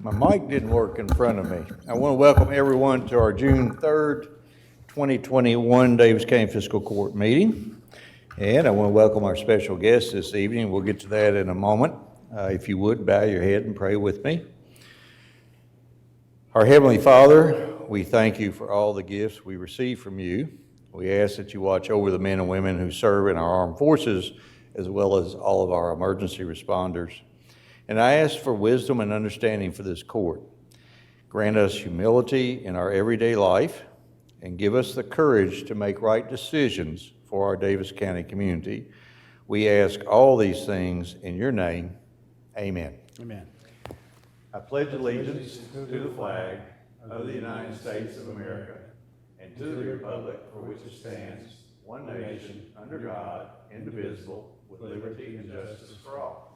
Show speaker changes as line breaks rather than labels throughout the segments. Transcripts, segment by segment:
My mic didn't work in front of me. I want to welcome everyone to our June 3rd, 2021 Daviess County Fiscal Court meeting. And I want to welcome our special guest this evening. We'll get to that in a moment. If you would, bow your head and pray with me. Our Heavenly Father, we thank you for all the gifts we receive from you. We ask that you watch over the men and women who serve in our armed forces, as well as all of our emergency responders. And I ask for wisdom and understanding for this court. Grant us humility in our everyday life and give us the courage to make right decisions for our Daviess County community. We ask all these things in your name. Amen.
Amen.
I pledge allegiance to the flag of the United States of America and to the republic for which it stands, one nation, under God, indivisible, with liberty and justice for all.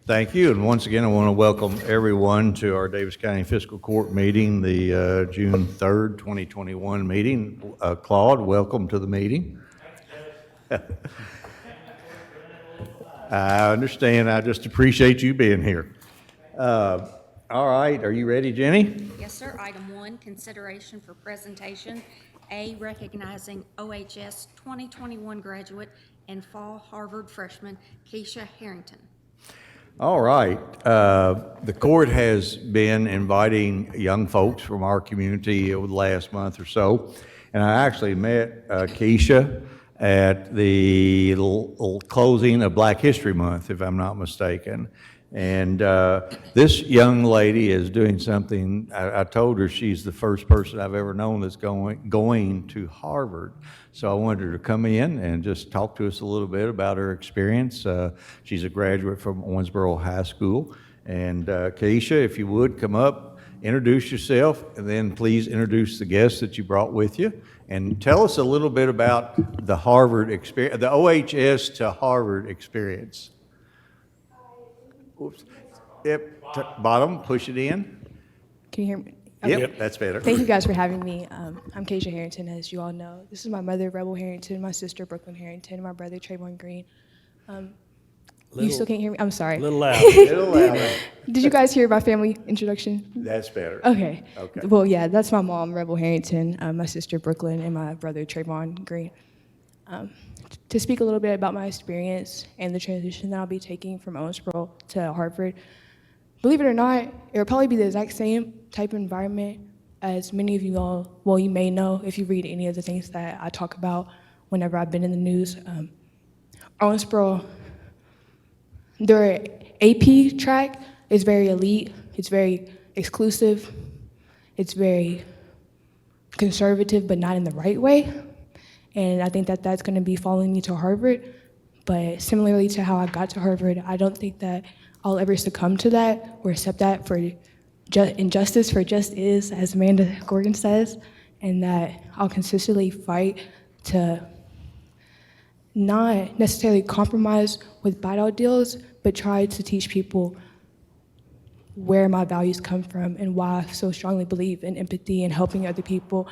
Thank you, and once again I want to welcome everyone to our Daviess County Fiscal Court meeting, the June 3rd, 2021 meeting. Claude, welcome to the meeting. I understand. I just appreciate you being here. All right. Are you ready, Jenny?
Yes, sir. Item 1, consideration for presentation. A, recognizing OHS 2021 graduate and fall Harvard freshman Kaysia Harrington.
All right. The court has been inviting young folks from our community over the last month or so, and I actually met Kaysia at the closing of Black History Month, if I'm not mistaken. And this young lady is doing something. I told her she's the first person I've ever known that's going to Harvard. So I wanted her to come in and just talk to us a little bit about her experience. She's a graduate from Owensboro High School. And Kaysia, if you would, come up, introduce yourself, and then please introduce the guests that you brought with you. And tell us a little bit about the Harvard experience, the OHS to Harvard experience. Oops. Yep. Bottom, push it in.
Can you hear me? Okay.
Yep, that's better.
Thank you guys for having me. I'm Kaysia Harrington, as you all know. This is my mother, Rebel Harrington, my sister, Brooklyn Harrington, and my brother, Trayvon Green. You still can't hear me? I'm sorry.
A little loud.
Little louder.
Did you guys hear my family introduction?
That's better.
Okay.
Okay.
Well, yeah, that's my mom, Rebel Harrington, my sister, Brooklyn, and my brother, Trayvon Green. To speak a little bit about my experience and the transition that I'll be taking from Owensboro to Harvard, believe it or not, it will probably be the exact same type of environment as many of you all, well, you may know if you read any of the things that I talk about whenever I've been in the news. Owensboro, their AP track is very elite, it's very exclusive, it's very conservative, but not in the right way. And I think that that's going to be following me to Harvard. But similarly to how I got to Harvard, I don't think that I'll ever succumb to that or accept that for injustice for just is, as Amanda Gordon says, and that I'll consistently fight to not necessarily compromise with buyout deals, but try to teach people where my values come from and why I so strongly believe in empathy and helping other people,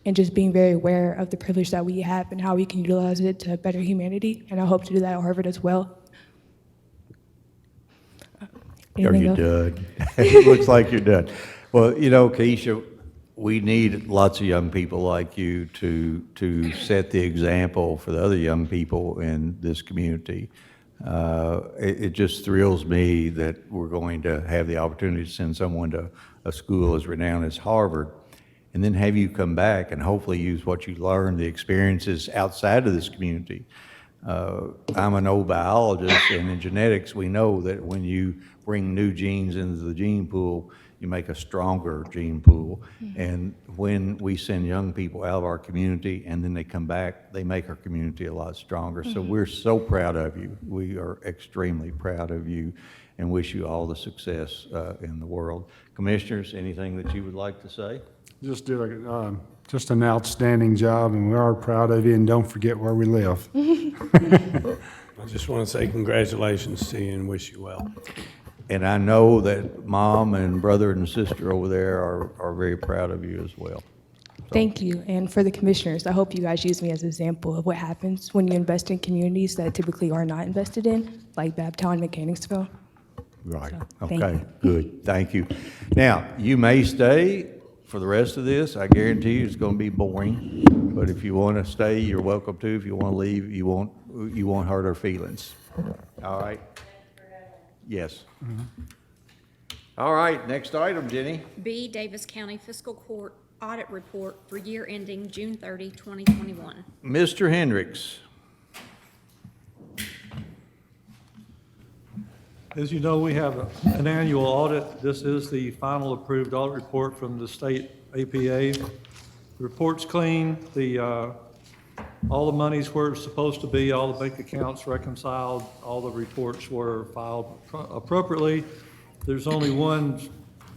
and just being very aware of the privilege that we have and how we can utilize it to better humanity. And I hope to do that at Harvard as well.
Are you done? It looks like you're done. Well, you know, Kaysia, we need lots of young people like you to set the example for the other young people in this community. It just thrills me that we're going to have the opportunity to send someone to a school as renowned as Harvard, and then have you come back and hopefully use what you learned, the experiences outside of this community. I'm an old biologist, and in genetics, we know that when you bring new genes into the gene pool, you make a stronger gene pool. Mm-hmm. And when we send young people out of our community and then they come back, they make our community a lot stronger. Mm-hmm. So we're so proud of you. We are extremely proud of you and wish you all the success in the world. Commissioners, anything that you would like to say?
Just do just an outstanding job, and we are proud of you, and don't forget where we live.
I just want to say congratulations to you and wish you well.
And I know that Mom and brother and sister over there are very proud of you as well.
Thank you. And for the commissioners, I hope you guys use me as an example of what happens when you invest in communities that typically are not invested in, like Babtown and Mechanicsville.
Right,
So, thank
okay,
you.
good, thank you. Now, you may stay for the rest of this. I guarantee you it's going to be boring. But if you want to stay, you're welcome to. If you want to leave, you won't hurt our feelings. All right? Yes. All right, next item, Jenny.
B, Davis County Fiscal Court Audit Report for year ending June 30, 2021.
Mr. Hendricks.
As you know, we have an annual audit. This is the final approved audit report from the state APA. The report's clean. All the money's where it's supposed to be, all the bank accounts reconciled, all the reports were filed appropriately. There's only one,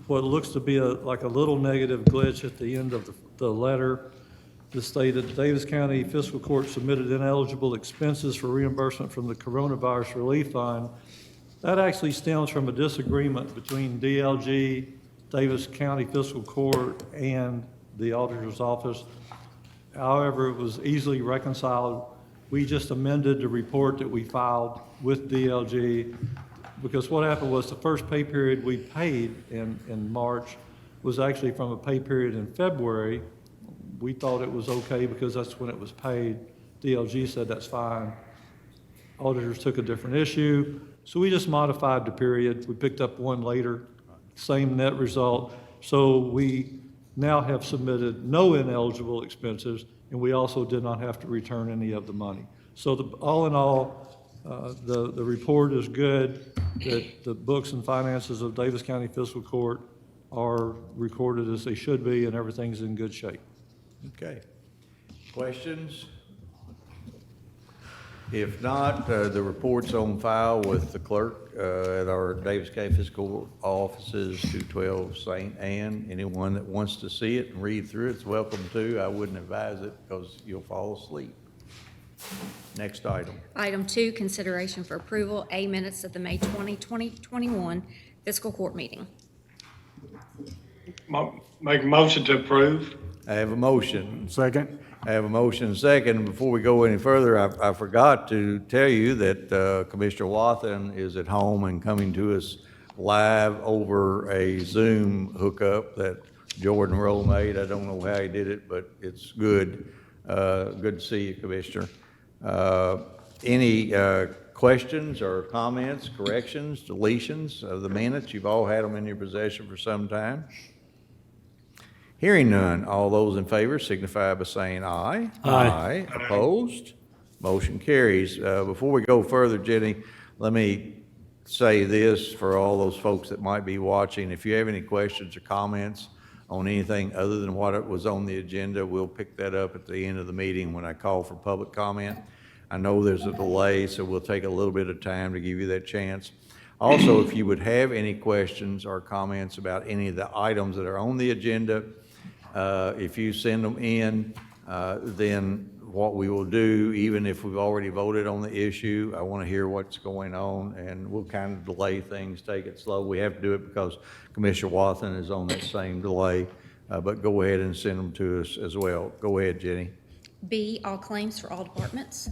what looks to be like a little negative glitch at the end of the letter. It stated the Davis County Fiscal Court submitted ineligible expenses for reimbursement from the Coronavirus Relief Fund. That actually stems from a disagreement between DLG, Davis County Fiscal Court, and the auditor's office. However, it was easily reconciled. We just amended the report that we filed with DLG, because what happened was the first pay period we paid in March was actually from a pay period in February. We thought it was okay because that's when it was paid. DLG said that's fine. Auditors took a different issue. So we just modified the period. We picked up one later, same net result. So we now have submitted no ineligible expenses, and we also did not have to return any of the money. So all in all, the report is good, that the books and finances of Davis County Fiscal Court are recorded as they should be, and everything's in good shape.
Okay. Questions? If not, the report's on file with the clerk at our Davis County Fiscal offices, 212 St. Anne. Anyone that wants to see it and read through it's welcome to. I wouldn't advise it because you'll fall asleep. Next item.
Item 2, consideration for approval, A, minutes of the May 20, 2021 fiscal court meeting.
Make a motion to approve.
I have a motion.
Second?
I have a motion and second. Before we go any further, I forgot to tell you that Commissioner Wathen is at home and coming to us live over a Zoom hookup that Jordan Rowe made. I don't know how he did it, but it's good. Good to see you, Commissioner. Any questions or comments, corrections, deletions of the minutes? You've all had them in your possession for some time. Hearing none, all those in favor signify by saying aye.
Aye.
Opposed? Motion carries. Before we go further, Jenny, let me say this for all those folks that might be watching. If you have any questions or comments on anything other than what was on the agenda, we'll pick that up at the end of the meeting when I call for public comment. I know there's a delay, so we'll take a little bit of time to give you that chance. Also, if you would have any questions or comments about any of the items that are on the agenda, if you send them in, then what we will do, even if we've already voted on the issue, I want to hear what's going on, and we'll kind of delay things, take it slow. We have to do it because Commissioner Wathen is on that same delay, but go ahead and send them to us as well. Go ahead, Jenny.
B, all claims for all departments.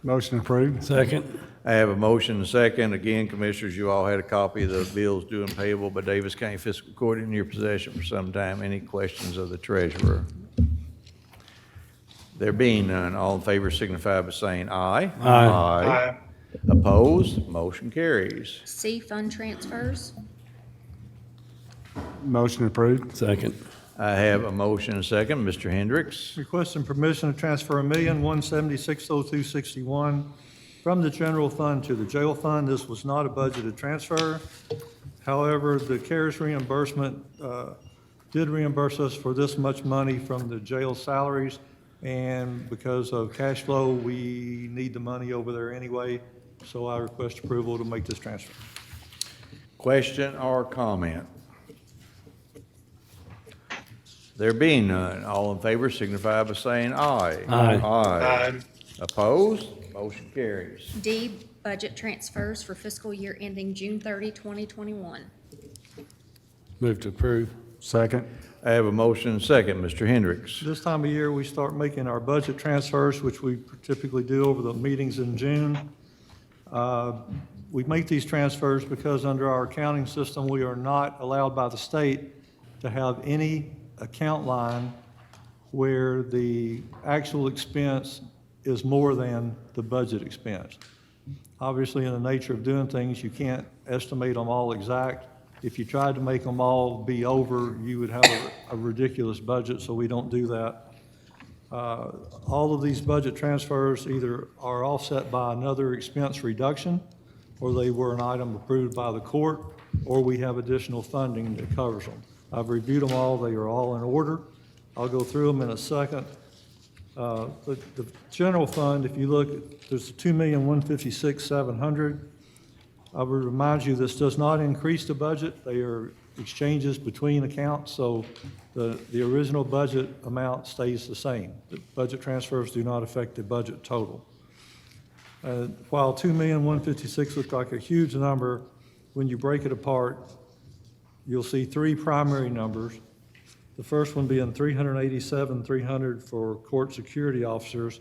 Motion approved.
Second.
I have a motion and a second. Again, Commissioners, you all had a copy of the bills due and payable by Davis County Fiscal Court in your possession for some time. Any questions of the treasurer? There being none, all in favor signify by saying aye.
Aye.
Aye.
Opposed? Motion carries.
C, fund transfers.
Motion approved.
Second.
I have a motion and a second. Mr. Hendricks.
Requesting permission to transfer $1,176,0261 from the general fund to the jail fund. This was not a budgeted transfer. However, the CARES reimbursement did reimburse us for this much money from the jail salaries, and because of cash flow, we need the money over there anyway, so I request approval to make this transfer.
Question or comment? There being none, all in favor signify by saying aye.
Aye.
Aye.
Opposed? Motion carries.
D, budget transfers for fiscal year ending June 30, 2021.
Move to approve.
Second.
I have a motion and second. Mr. Hendricks.
This time of year, we start making our budget transfers, which we typically do over the meetings in June. We make these transfers because under our accounting system, we are not allowed by the state to have any account line where the actual expense is more than the budget expense. Obviously, in the nature of doing things, you can't estimate them all exact. If you tried to make them all be over, you would have a ridiculous budget, so we don't do that. All of these budget transfers either are offset by another expense reduction, or they were an item approved by the court, or we have additional funding that covers them. I've reviewed them all. They are all in order. I'll go through them in a second. The general fund, if you look, there's $2,156,700. I would remind you, this does not increase the budget. They are exchanges between accounts, so the original budget amount stays the same. The budget transfers do not affect the budget total. While $2,156,000 looks like a huge number, when you break it apart, you'll see three primary numbers. The first one being $387,300 for court security officers.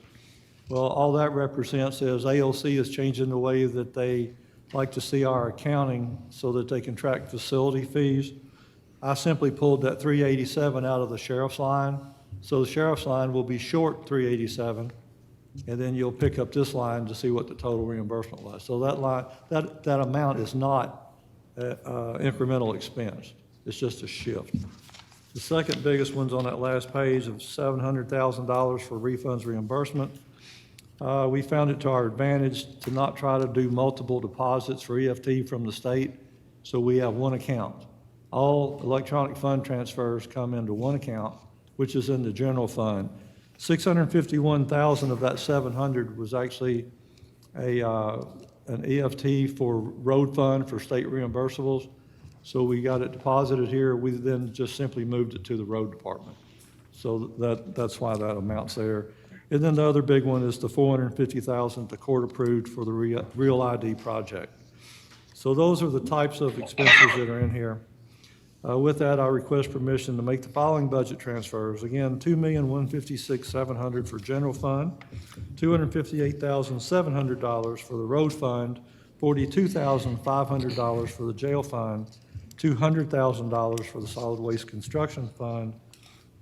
Well, all that represents is AOC is changing the way that they like to see our accounting so that they can track facility fees. I simply pulled that 387 out of the sheriff's line. So the sheriff's line will be short 387, and then you'll pick up this line to see what the total reimbursement was. So that line, that amount is not incremental expense. It's just a shift. The second biggest one's on that last page of $700,000 for refunds reimbursement. We found it to our advantage to not try to do multiple deposits for EFT from the state, so we have one account. All electronic fund transfers come into one account, which is in the general fund. $651,000 of that $700 was actually an EFT for road fund for state reimbursables. So we got it deposited here. We then just simply moved it to the road department. So that's why that amount's there. And then the other big one is the $450,000 the court approved for the Real ID project. So those are the types of expenses that are in here. With that, I request permission to make the following budget transfers. Again, $2,156,700 for general fund, $258,700 for the road fund, $42,500 for the jail fund, $200,000 for the solid waste construction fund,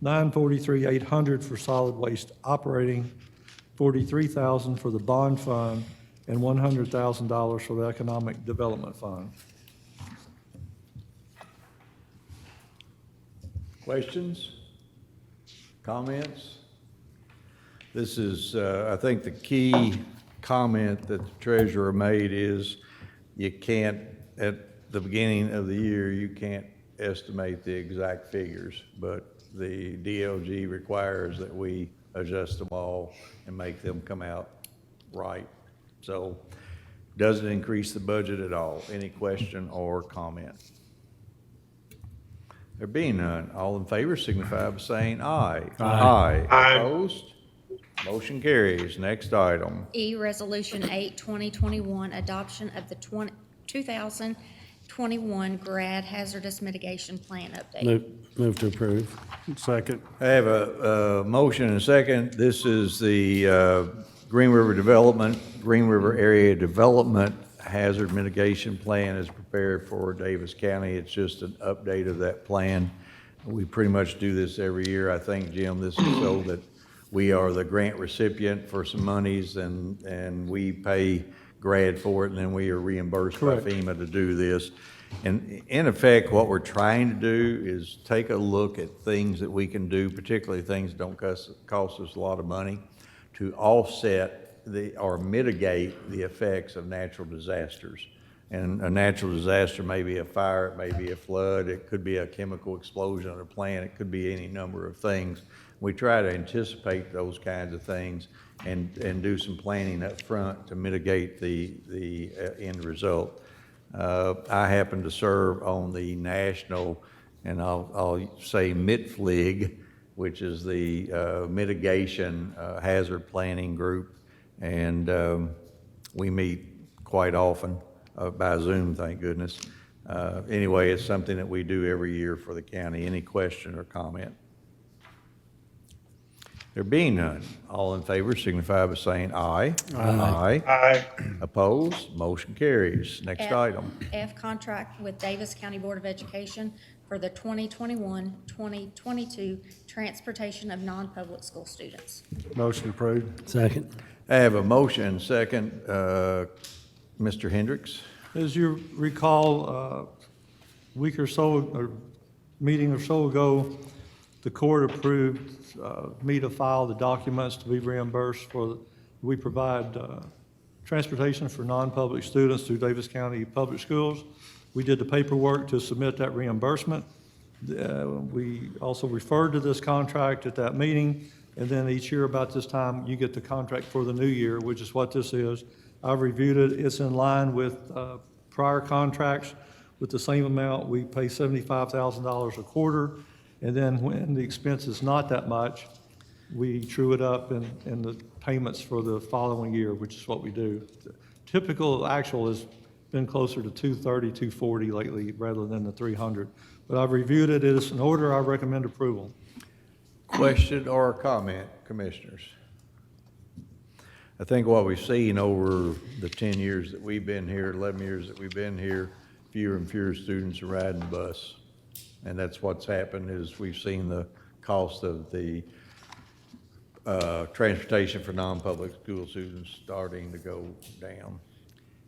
$943,800 for solid waste operating, $43,000 for the bond fund, and $100,000 for the economic development fund.
Questions? Comments? This is, I think the key comment that the treasurer made is you can't, at the beginning of the year, you can't estimate the exact figures, but the DLG requires that we adjust them all and make them come out right. So doesn't increase the budget at all. Any question or comment? There being none, all in favor signify by saying aye. Aye.
Aye.
Opposed? Motion carries. Next item.
E, Resolution 8, 2021, adoption of the 2021 GRAD Hazardous Mitigation Plan update.
Move to approve.
Second.
I have a motion and a second. This is the Green River Area Development Hazard Mitigation Plan is prepared for Daviess County. It's just an update of that plan. We pretty much do this every year. I think, Jim, this is so that we are the grant recipient for some monies and we pay GRAD for it, and then we are reimbursed by FEMA to do this. And in effect, what we're trying to do is take a look at things that we can do, particularly things that don't cost us a lot of money, to offset or mitigate the effects of natural disasters. And a natural disaster may be a fire, it may be a flood, it could be a chemical explosion at a plant, it could be any number of things. We try to anticipate those kinds of things and do some planning up front to mitigate the end result. I happen to serve on the national, and I'll say MITFLIG, which is the Mitigation Hazard Planning Group, and we meet quite often by Zoom, thank goodness. Anyway, it's something that we do every year for the county. Any question or comment? There being none, all in favor signify by saying aye. Aye.
Aye.
Opposed? Motion carries. Next item.
F, contract with Daviess County Board of Education for the 2021-2022 transportation of non-public school students.
Motion approved.
Second.
I have a motion and second. Mr. Hendricks?
As you recall, a week or so, or meeting or so ago, the court approved me to file the documents to be reimbursed for, we provide transportation for non-public students through Daviess County Public Schools. We did the paperwork to submit that reimbursement. We also referred to this contract at that meeting, and then each year about this time, you get the contract for the new year, which is what this is. I've reviewed it. It's in line with prior contracts with the same amount. We pay $75,000 a quarter, and then when the expense is not that much, we true it up in the payments for the following year, which is what we do. The typical actual has been closer to 230, 240 lately, rather than the 300. But I've reviewed it. It is an order. I recommend approval.
Question or comment, commissioners? I think what we've seen over the 10 years that we've been here, 11 years that we've been here, fewer and fewer students are riding the bus. And that's what's happened, is we've seen the cost of the transportation for non-public school students starting to go down.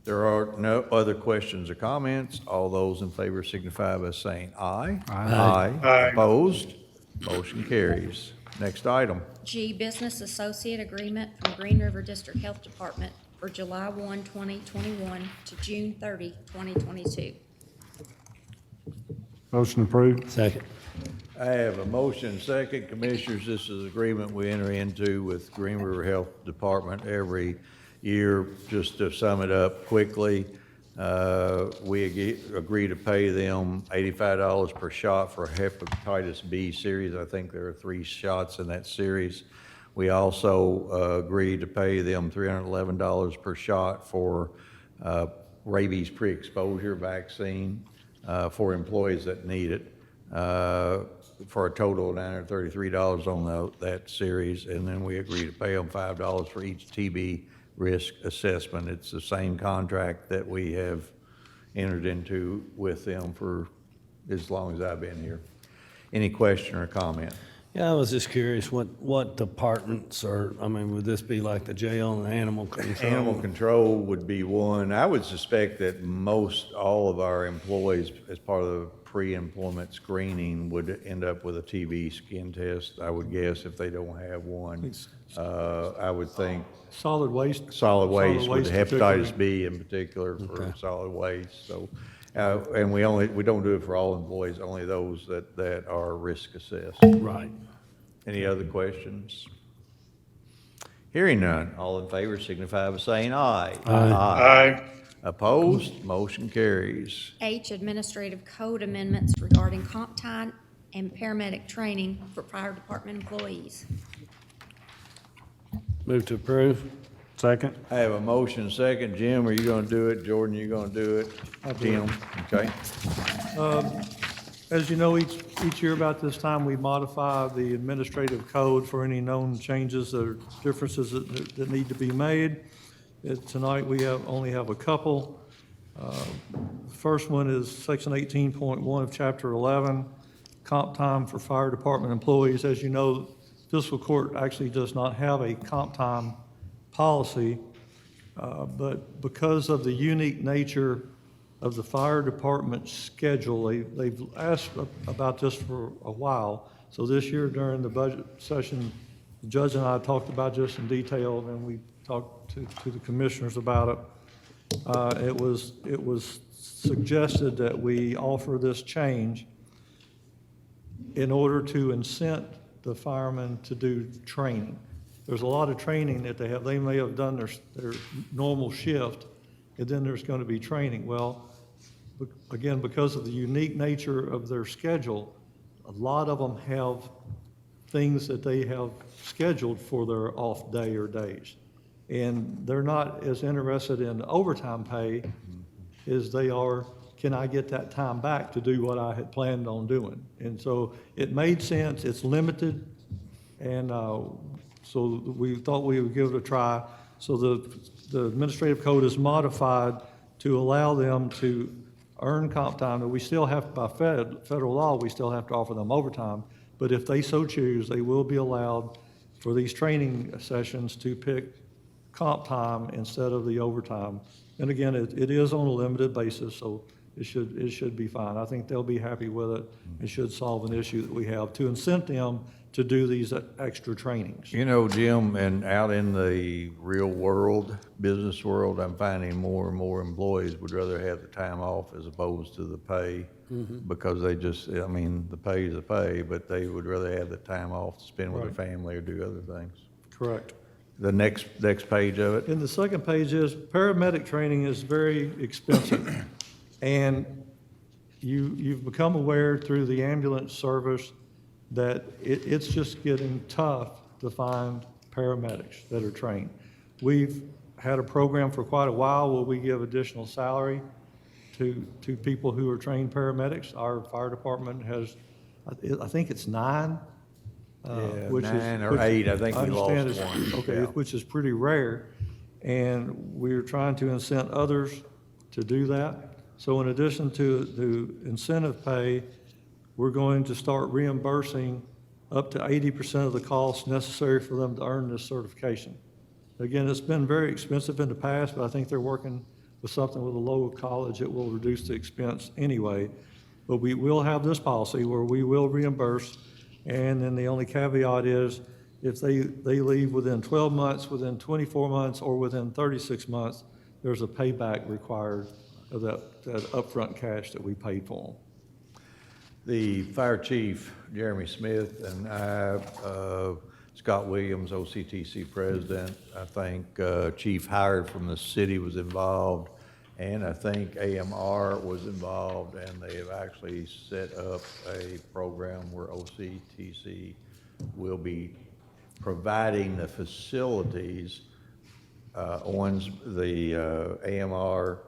There are no other questions or comments. All those in favor signify by saying aye. Aye.
Aye.
Opposed? Motion carries. Next item.
G, business associate agreement from Green River District Health Department for July 1, 2021 to June 30, 2022.
Motion approved.
Second.
I have a motion second. Commissioners, this is an agreement we enter into with Green River Health Department every year. Just to sum it up quickly, we agree to pay them $85 per shot for hepatitis B series. I think there are 3 shots in that series. We also agree to pay them $311 per shot for rabies pre-exposure vaccine for employees that need it, for a total of $933 on that series. And then we agree to pay them $5 for each TB risk assessment. It's the same contract that we have entered into with them for as long as I've been here. Any question or comment?
Yeah, I was just curious what departments are, I mean, would this be like the jail and animal control?
Animal control would be one. I would suspect that most all of our employees, as part of the pre-employment screening, would end up with a TB skin test, I would guess, if they don't have one. I would think
Solid waste.
solid waste with
particularly.
hepatitis B in particular for solid waste. So, and we don't do it for all employees, only those that are risk assessed.
Right.
Any other questions? Hearing none, all in favor signify by saying aye.
Aye.
Opposed? Motion carries.
H, administrative code amendments regarding comp time and paramedic training for fire department employees.
Move to approve.
Second.
I have a motion second. Jim, are you going to do it? Jordan, you going to do it? Jim, okay.
As you know, each year about this time, we modify the administrative code for any known changes or differences that need to be made. Tonight, we only have a couple. First one is section 18.1 of chapter 11, comp time for fire department employees. As you know, fiscal court actually does not have a comp time policy, but because of the unique nature of the fire department's schedule, they've asked about this for a while. So this year during the budget session, the judge and I talked about this in detail, and we talked to the commissioners about it. It was suggested that we offer this change in order to incent the firemen to do training. There's a lot of training that they have. They may have done their normal shift, and then there's going to be training. Well, again, because of the unique nature of their schedule, a lot of them have things that they have scheduled for their off day or days. And they're not as interested in overtime pay as they are can I get that time back to do what I had planned on doing? And so it made sense, it's limited, and so we thought we would give it a try. So the administrative code is modified to allow them to earn comp time, but we still have, by federal law, we still have to offer them overtime. But if they so choose, they will be allowed for these training sessions to pick comp time instead of the overtime. And again, it is on a limited basis, so it should be fine. I think they'll be happy with it. It should solve an issue that we have to incent them to do these extra trainings.
You know, Jim, and out in the real world, business world, I'm finding more and more employees would rather have the time off as opposed to the pay, because they just, I mean, the pay is the pay, but they would rather have the time off to spend with their family or do other things.
Correct.
The next page of it.
And the second page is paramedic training is very expensive. And you've become aware through the ambulance service that it's just getting tough to find paramedics that are trained. We've had a program for quite a while where we give additional salary to people who are trained paramedics. Our fire department has, I think it's 9. Which is
9 or 8, I think we lost
understand
one.
Okay,
Yeah.
which is pretty rare, and we're trying to incent others to do that. So in addition to the incentive pay, we're going to start reimbursing up to 80% of the costs necessary for them to earn this certification. Again, it's been very expensive in the past, but I think they're working with something with a local college that will reduce the expense anyway. But we will have this policy where we will reimburse. And then the only caveat is if they leave within 12 months, within 24 months, or within 36 months, there's a payback required of that upfront cash that we paid for them.
The fire chief, Jeremy Smith, and I, Scott Williams, OCTC president, I think Chief Howard from the city was involved, and I think AMR was involved, and they have actually set up a program where OCTC will be providing the facilities. The AMR,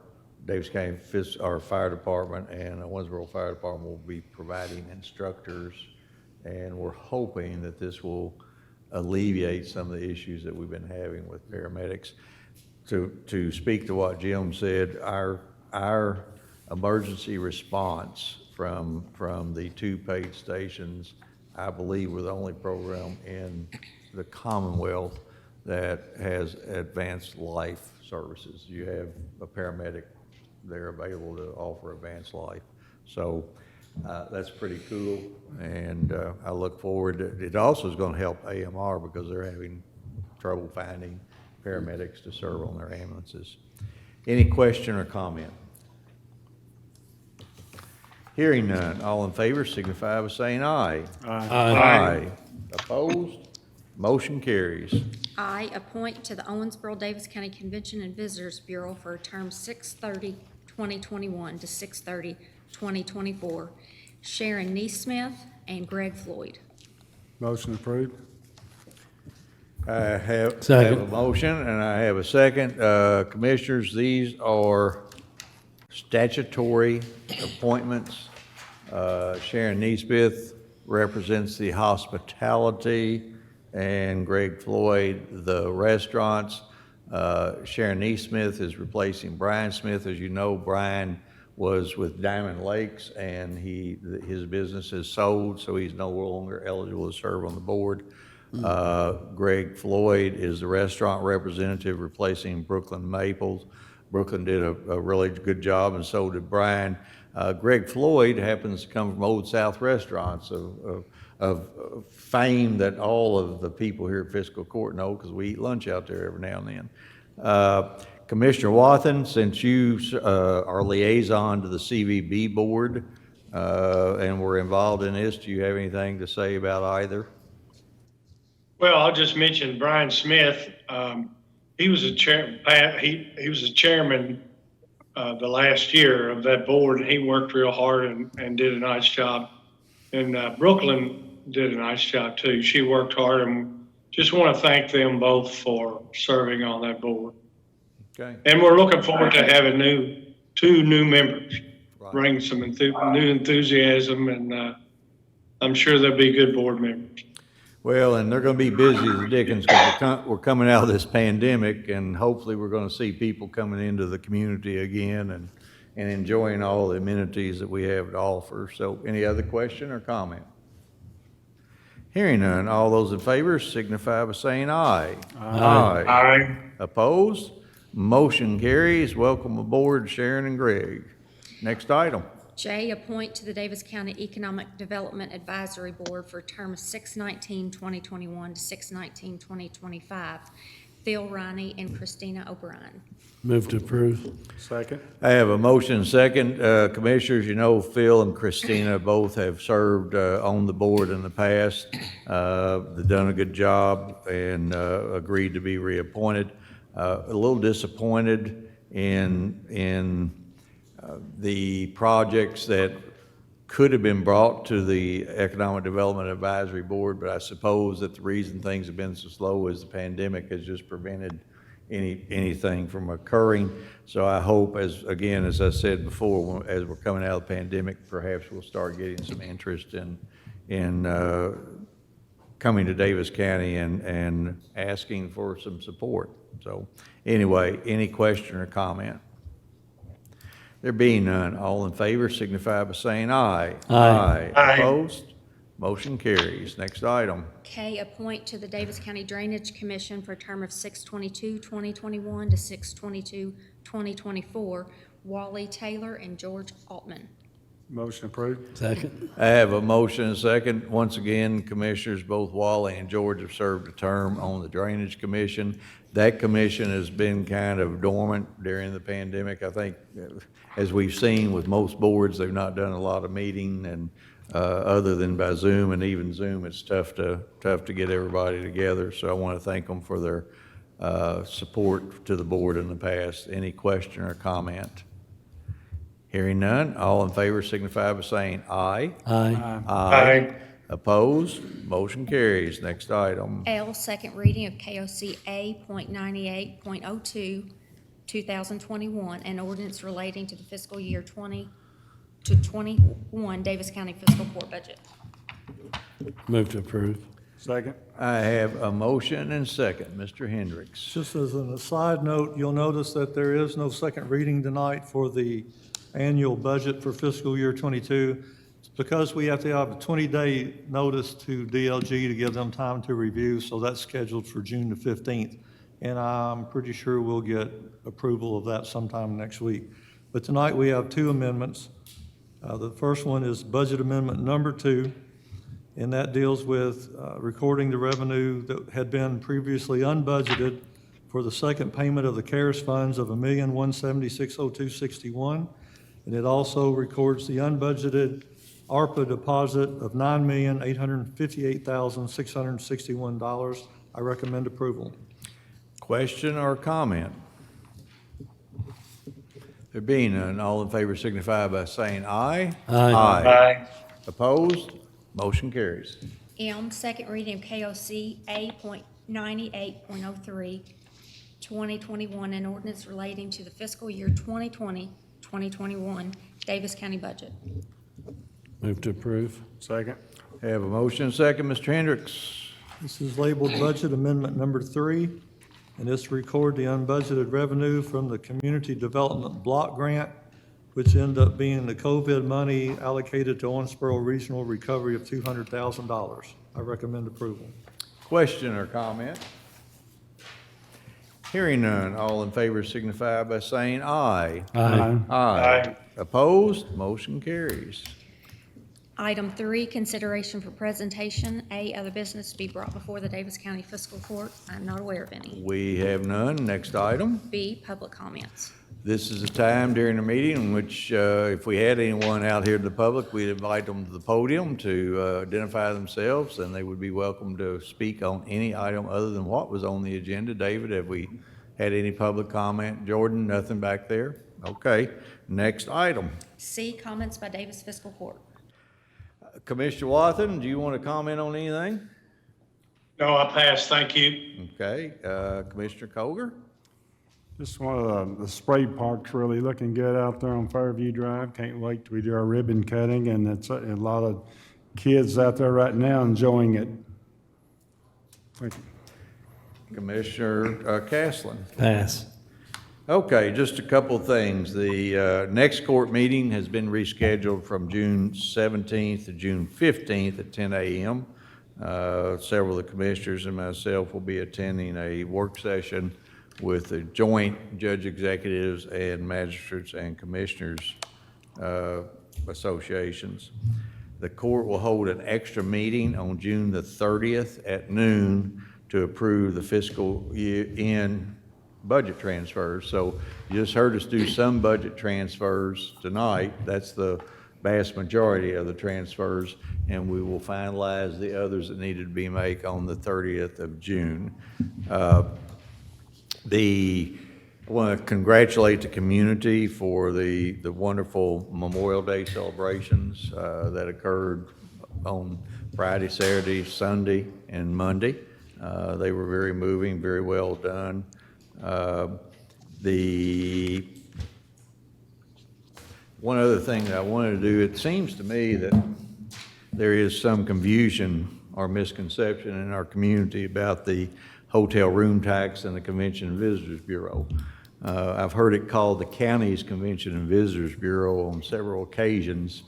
Daviess County our fire department, and the Owensboro Fire Department will be providing instructors, and we're hoping that this will alleviate some of the issues that we've been having with paramedics. To speak to what Jim said, our emergency response from the 2 paid stations, I believe we're the only program in the Commonwealth that has advanced life services. You have a paramedic there available to offer advanced life. So that's pretty cool, and I look forward to it. Also is going to help AMR because they're having trouble finding paramedics to serve on their ambulances. Any question or comment? Hearing none, all in favor signify by saying aye. Aye. Opposed? Motion carries.
I appoint to the Owensboro Daviess County Convention and Visitors Bureau for a term 6/30/2021 to 6/30/2024, Sharon Nesmith and Greg Floyd.
Motion approved.
I have
Second.
a motion and I have a second. Commissioners, these are statutory appointments. Sharon Nesmith represents the hospitality and Greg Floyd, the restaurants. Sharon Nesmith is replacing Brian Smith. As you know, Brian was with Diamond Lakes and his business is sold, so he's no longer eligible to serve on the board. Greg Floyd is the restaurant representative replacing Brooklyn Maples. Brooklyn did a really good job, and so did Brian. Greg Floyd happens to come from Old South Restaurants, of fame that all of the people here at Fiscal Court know because we eat lunch out there every now and then. Commissioner Wathen, since you are liaison to the CVB board and were involved in this, do you have anything to say about either?
Well, I'll just mention Brian Smith. He was a chairman the last year of that board, and he worked real hard and did a nice job. And Brooklyn did a nice job too. She worked hard, and just want to thank them both for serving on that board.
Okay.
And we're looking forward to having 2 new members.
Right.
bring some new enthusiasm, and I'm sure they'll be good board members.
Well, and they're going to be busy as dickens because we're coming out of this pandemic, and hopefully we're going to see people coming into the community again and enjoying all the amenities that we have to offer. So any other question or comment? Hearing none, all those in favor signify by saying aye. Aye.
Aye.
Opposed? Motion carries. Welcome aboard, Sharon and Greg. Next item.
J, appoint to the Davis County Economic Development Advisory Board for a term of 6/19/2021 to 6/19/2025. Phil Riney and Christina O'Brien.
Move to approve.
Second.
I have a motion second. Commissioners, you know Phil and Christina both have served on the board in the past. They've done a good job and agreed to be reappointed. A little disappointed in the projects that could have been brought to the Economic Development Advisory Board, but I suppose that the reason things have been so slow is the pandemic has just prevented anything from occurring. So I hope, as I said before, as we're coming out of the pandemic, perhaps we'll start getting some interest in coming to Davis County and asking for some support. So anyway, any question or comment? There being none, all in favor signify by saying aye.
Aye.
Aye.
Opposed? Motion carries. Next item.
K, appoint to the Davis County Drainage Commission for a term of 6/22/2021 to 6/22/2024, Woly Taylor and George Altman.
Motion approved.
Second.
I have a motion and a second. Once again, Commissioners, both Woly and George have served a term on the Drainage Commission. That commission has been kind of dormant during the pandemic. I think, as we've seen with most boards, they've not done a lot of meeting, and other than by Zoom, and even Zoom, it's tough to get everybody together. So I want to thank them for their support to the board in the past. Any question or comment? Hearing none, all in favor signify by saying aye.
Aye.
Aye.
Opposed? Motion carries. Next item.
L, second reading of KOC A.98.02, 2021, an ordinance relating to the fiscal year 20 to 21 Davis County Fiscal Court budget.
Move to approve.
Second.
I have a motion and second. Mr. Hendricks.
Just as an aside note, you'll notice that there is no second reading tonight for the annual budget for fiscal year '22. It's because we have to have a 20-day notice to DLG to give them time to review, so that's scheduled for June the 15th. And I'm pretty sure we'll get approval of that sometime next week. But tonight we have two amendments. The first one is budget amendment number 2, and that deals with recording the revenue that had been previously unbudgeted for the second payment of the CARES funds of $1,176,0261. And it also records the unbudgeted ARPA deposit of $9,858,661. I recommend approval.
Question or comment? There being none, all in favor signify by saying aye.
Aye.
Aye.
Opposed? Motion carries.
M, second reading of KOC A.98.03, 2021, an ordinance relating to the fiscal year 2020-2021 Davis County budget.
Move to approve.
Second.
I have a motion and second. Mr. Hendricks.
This is labeled budget amendment number 3, and this record the unbudgeted revenue from the Community Development Block Grant, which ended up being the COVID money allocated to Owensboro Regional Recovery of $200,000. I recommend approval.
Question or comment? Hearing none, all in favor signify by saying aye.
Aye.
Aye.
Opposed? Motion carries.
Item 3, consideration for presentation. A, other business to be brought before the Davis County Fiscal Court. I'm not aware of any.
We have none. Next item.
B, public comments.
This is a time during the meeting in which, if we had anyone out here in the public, we'd invite them to the podium to identify themselves, and they would be welcome to speak on any item other than what was on the agenda. David, have we had any public comment? Jordan, nothing back there? Okay. Next item.
C, comments by Davis Fiscal Court.
Commissioner Wathen, do you want to comment on anything?
No, I pass. Thank you.
Okay. Commissioner Colger?
Just one of the spray parks really looking good out there on Fairview Drive. Can't wait till we do our ribbon cutting, and it's a lot of kids out there right now enjoying it. Thank you.
Commissioner Caslen.
Pass.
Okay, just a couple of things. The next court meeting has been rescheduled from June 17th to June 15th at 10 a.m. Several of the commissioners and myself will be attending a work session with the joint judge executives and magistrates and commissioners associations. The court will hold an extra meeting on June the 30th at noon to approve the fiscal year-end budget transfers. So you just heard us do some budget transfers tonight. That's the vast majority of the transfers, and we will finalize the others that needed to be made on the 30th of June. I want to congratulate the community for the wonderful Memorial Day celebrations that occurred on Friday, Saturday, Sunday, and Monday. They were very moving, very well done. The one other thing that I wanted to do, it seems to me that there is some confusion or misconception in our community about the hotel room tax and the Convention and Visitors Bureau. I've heard it called the county's Convention and Visitors Bureau on several occasions.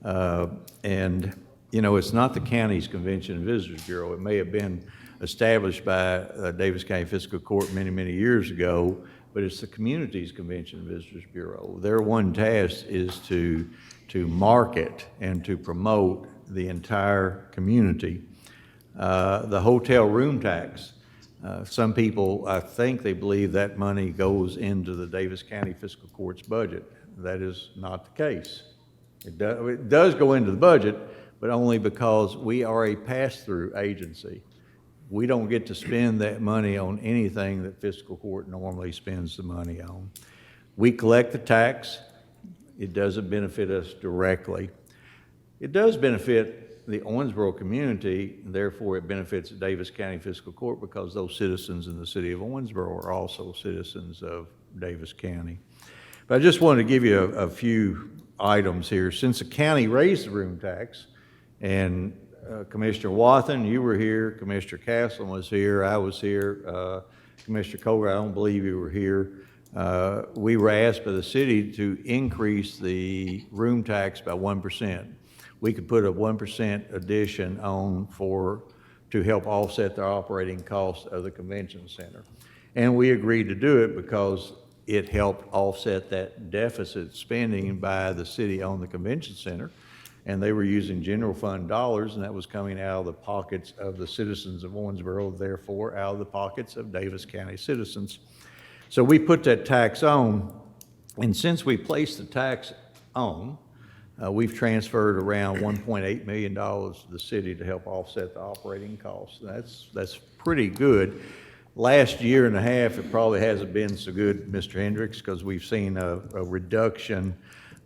And, you know, it's not the county's Convention and Visitors Bureau. It may have been established by Daviess County Fiscal Court many, many years ago, but it's the community's Convention and Visitors Bureau. Their one task is to market and to promote the entire community. The hotel room tax, some people, I think they believe that money goes into the Daviess County Fiscal Court's budget. That is not the case. It does go into the budget, but only because we are a pass-through agency. We don't get to spend that money on anything that fiscal court normally spends the money on. We collect the tax. It doesn't benefit us directly. It does benefit the Owensboro community, and therefore it benefits the Daviess County Fiscal Court because those citizens in the city of Owensboro are also citizens of Daviess County. But I just wanted to give you a few items here. Since the county raised the room tax, and Commissioner Wathen, you were here, Commissioner Caslen was here, I was here, Commissioner Colbert, I don't believe you were here. We were asked by the city to increase the room tax by 1%. We could put a 1% addition on to help offset the operating costs of the convention center. And we agreed to do it because it helped offset that deficit spending by the city on the convention center. And they were using general fund dollars, and that was coming out of the pockets of the citizens of Owensboro, therefore out of the pockets of Daviess County citizens. So we put that tax on, and since we placed the tax on, we've transferred around $1.8 million to the city to help offset the operating costs. That's pretty good. Last year and a half, it probably hasn't been so good, Mr. Hendricks, because we've seen a reduction.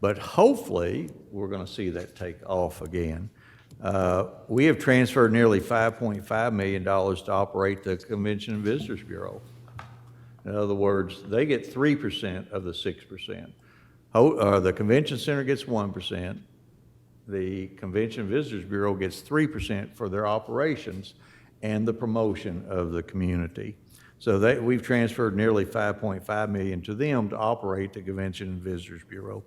But hopefully, we're going to see that take off again. We have transferred nearly $5.5 million to operate the Convention and Visitors Bureau. In other words, they get 3% of the 6%. The Convention Center gets 1%. The Convention and Visitors Bureau gets 3% for their operations and the promotion of the community. So we've transferred nearly $5.5 million to them to operate the Convention and Visitors Bureau.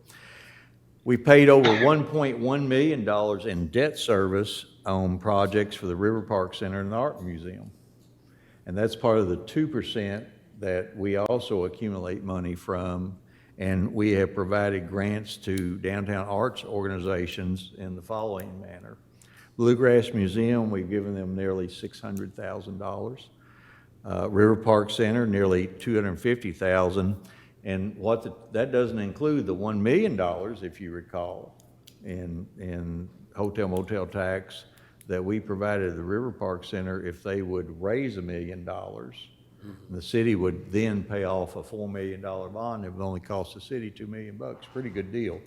We paid over $1.1 million in debt service on projects for the River Park Center and the Art Museum. And that's part of the 2% that we also accumulate money from, and we have provided grants to downtown arts organizations in the following manner. Bluegrass Museum, we've given them nearly $600,000. River Park Center, nearly $250,000. And that doesn't include the $1 million, if you recall, in hotel motel tax that we provided the River Park Center if they would raise $1 million. The city would then pay off a $4 million bond. It would only cost the city $2 million. Pretty good deal.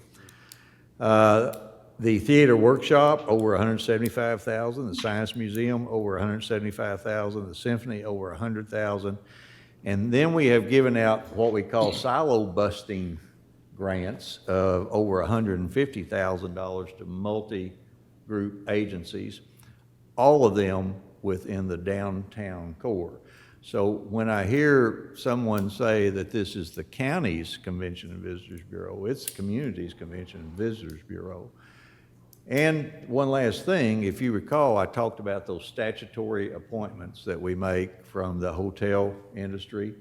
The theater workshop, over $175,000. The Science Museum, over $175,000. The Symphony, over $100,000. And then we have given out what we call silo busting grants of over $150,000 to multi-group agencies, all of them within the downtown core. So when I hear someone say that this is the county's Convention and Visitors Bureau, it's the community's Convention and Visitors Bureau. And one last thing, if you recall, I talked about those statutory appointments that we make from the hotel industry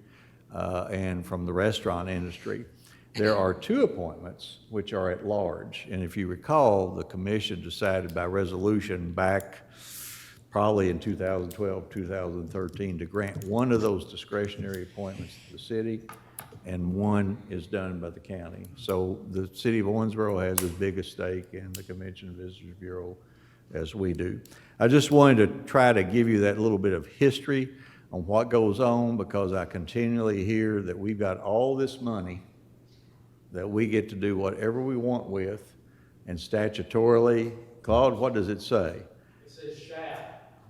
and from the restaurant industry. There are 2 appointments which are at large. And if you recall, the commission decided by resolution back probably in 2012, 2013, to grant one of those discretionary appointments to the city, and one is done by the county. So the city of Owensboro has as big a stake in the Convention and Visitors Bureau as we do. I just wanted to try to give you that little bit of history on what goes on, because I continually hear that we've got all this money that we get to do whatever we want with, and statutorily, Claude, what does it say?
It says shall.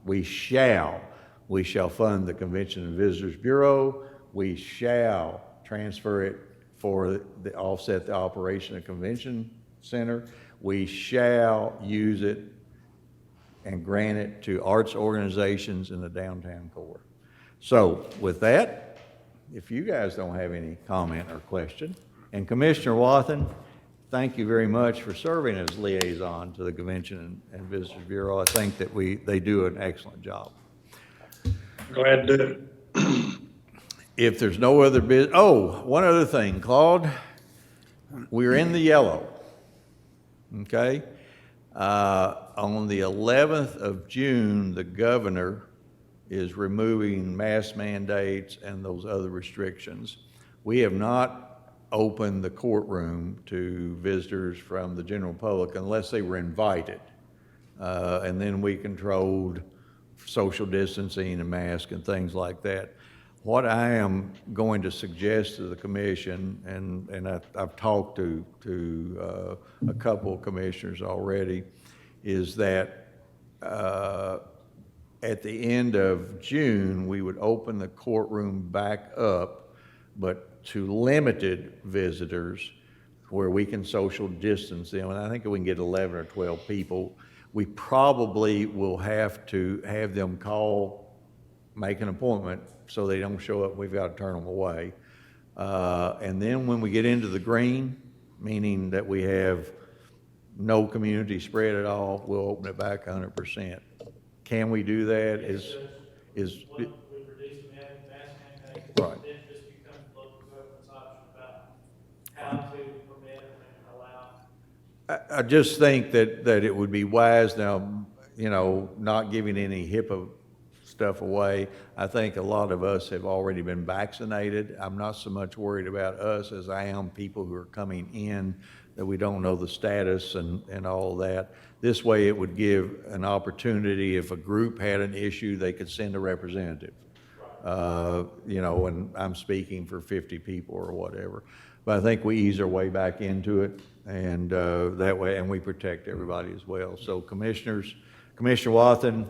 We shall fund the Convention and Visitors Bureau. We shall transfer it for the offset the operation of Convention Center. We shall use it and grant it to arts organizations in the downtown core. So with that, if you guys don't have any comment or question, and Commissioner Wathen, thank you very much for serving as liaison to the Convention and Visitors Bureau. I think that they do an excellent job.
Glad to do it.
If there's no other business, oh, one other thing, Claude, we're in the yellow, okay? On the 11th of June, the governor is removing mask mandates and those other restrictions. We have not opened the courtroom to visitors from the general public unless they were invited. And then we controlled social distancing and masks and things like that. What I am going to suggest to the commission, and I've talked to a couple of commissioners already, is that at the end of June, we would open the courtroom back up, but to limited visitors where we can social distance them. And I think if we can get 11 or 12 people, we probably will have to have them make an appointment so they don't show up, we've got to turn them away. And then when we get into the green, meaning that we have no community spread at all, we'll open it back 100%. Can we do that? Is
We reduce the mask mandate.
Right.
Then just becomes local government's option about how to permit and allow.
I just think that it would be wise now, not giving any HIPAA stuff away. I think a lot of us have already been vaccinated. I'm not so much worried about us as I am people who are coming in that we don't know the status and all that. This way it would give an opportunity, if a group had an issue, they could send a representative. And I'm speaking for 50 people or whatever. But I think we ease our way back into it, and that way, and we protect everybody as well. So commissioners, Commissioner Wathen,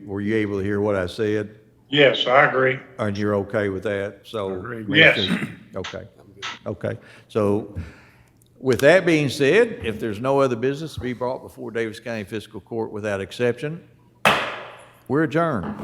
were you able to hear what I said?
Yes, I agree.
And you're okay with that? So
Agreed.
Yes.
Okay. Okay. So with that being said, if there's no other business to be brought before Daviess County Fiscal Court without exception, we're adjourned.